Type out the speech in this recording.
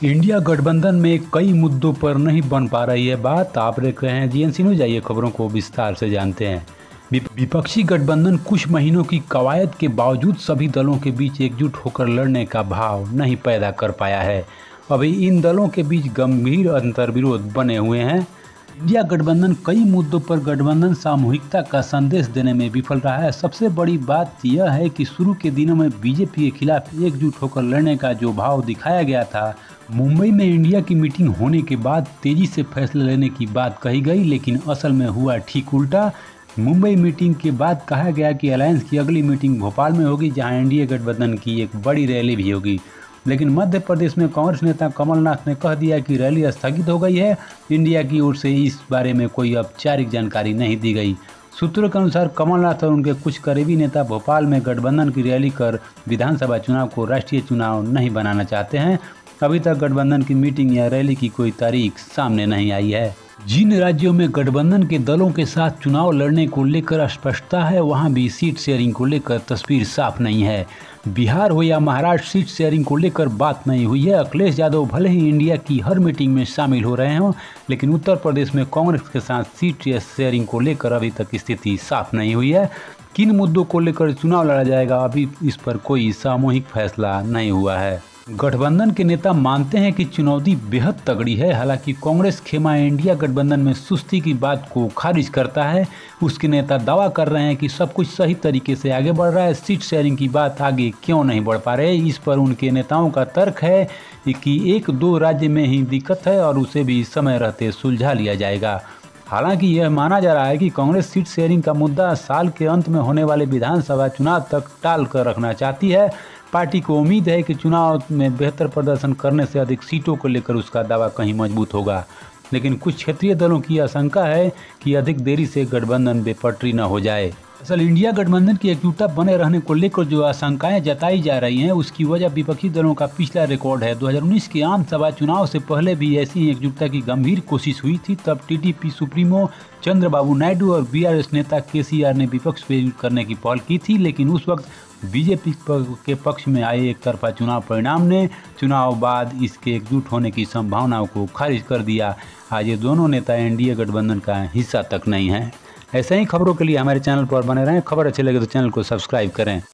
India गठबंधन में कई मुद्दों पर नहीं बन पा रही है बात। आप देख रहे हैं जीएनसी न्यूज। आइए खबरों को विस्तार से जानते हैं। विपक्षी गठबंधन कुछ महीनों की कवायद के बावजूद सभी दलों के बीच एकजुट होकर लड़ने का भाव नहीं पैदा कर पाया है। अभी इन दलों के बीच गंभीर अंतर्विरोध बने हुए हैं। इंडिया गठबंधन कई मुद्दों पर गठबंधन सामूहिकता का संदेश देने में विफल रहा है। सबसे बड़ी बात यह है कि शुरू के दिनों में बीजेपी के खिलाफ एकजुट होकर लड़ने का जो भाव दिखाया गया था, मुंबई में इंडिया की मीटिंग होने के बाद तेजी से फैसले लेने की बात कही गई, लेकिन असल में हुआ ठीक उल्टा। मुंबई मीटिंग के बाद कहा गया कि अलायंस की अगली मीटिंग भोपाल में होगी, जहां एनडीए गठबंधन की एक बड़ी रैली भी होगी। लेकिन मध्य प्रदेश में कांग्रेस नेता कमलनाथ ने कह दिया कि रैली स्थगित हो गई है। इंडिया की ओर से इस बारे में कोई औपचारिक जानकारी नहीं दी गई। सूत्रों के अनुसार कमलनाथ और उनके कुछ करीबी नेता भोपाल में गठबंधन की रैली कर विधानसभा चुनाव को राष्ट्रीय चुनाव नहीं बनाना चाहते हैं। अभी तक गठबंधन की मीटिंग या रैली की कोई तारीख सामने नहीं आई है। जिन राज्यों में गठबंधन के दलों के साथ चुनाव लड़ने को लेकर अस्पष्टता है, वहां भी सीट शेयरिंग को लेकर तस्वीर साफ नहीं है। बिहार हो या महाराष्ट्र, सीट शेयरिंग को लेकर बात नहीं हुई है। अखिलेश यादव भले ही इंडिया की हर मीटिंग में शामिल हो रहे हों, लेकिन उत्तर प्रदेश में कांग्रेस के साथ सीट शेयरिंग को लेकर अभी तक स्थिति साफ नहीं हुई है। किन मुद्दों को लेकर चुनाव लड़ा जाएगा, अभी इस पर कोई सामूहिक फैसला नहीं हुआ है। गठबंधन के नेता मानते हैं कि चुनौती बेहद तगड़ी है। हालांकि कांग्रेस खेमा इंडिया गठबंधन में सुस्ती की बात को खारिज करता है। उसके नेता दावा कर रहे हैं कि सब कुछ सही तरीके से आगे बढ़ रहा है। सीट शेयरिंग की बात आगे क्यों नहीं बढ़ पा रहे, इस पर उनके नेताओं का तर्क है कि एक दो राज्य में ही दिक्कत है और उसे भी समय रहते सुलझा लिया जाएगा। हालांकि यह माना जा रहा है कि कांग्रेस सीट शेयरिंग का मुद्दा साल के अंत में होने वाले विधानसभा चुनाव तक टाल कर रखना चाहती है। पार्टी को उम्मीद है कि चुनाव में बेहतर प्रदर्शन करने से अधिक सीटों को लेकर उसका दावा कहीं मजबूत होगा। लेकिन कुछ क्षेत्रीय दलों की आशंका है कि अधिक देरी से गठबंधन बेपटरी न हो जाए। असल इंडिया गठबंधन की एकजुटता बने रहने को लेकर जो आशंकाएं जताई जा रही हैं, उसकी वजह विपक्षी दलों का पिछला रिकॉर्ड है। 2019 के आम सभा चुनाव से पहले भी ऐसी एकजुटता की गंभीर कोशिश हुई थी। तब टीडीपी सुप्रीमो चंद्रबाबु नायडू और बीआरएस नेता केसीआर ने विपक्ष पे करने की पहल की थी, लेकिन उस वक्त बीजेपी के पक्ष में आए एक तरफा चुनाव परिणाम ने चुनाव बाद इसके एकजुट होने की संभावनाओं को खारिज कर दिया। आज ये दोनों नेता एनडीए गठबंधन का हिस्सा तक नहीं है। ऐसे ही खबरों के लिए हमारे चैनल पर बने रहें। खबर अच्छी लगे तो चैनल को सब्सक्राइब करें।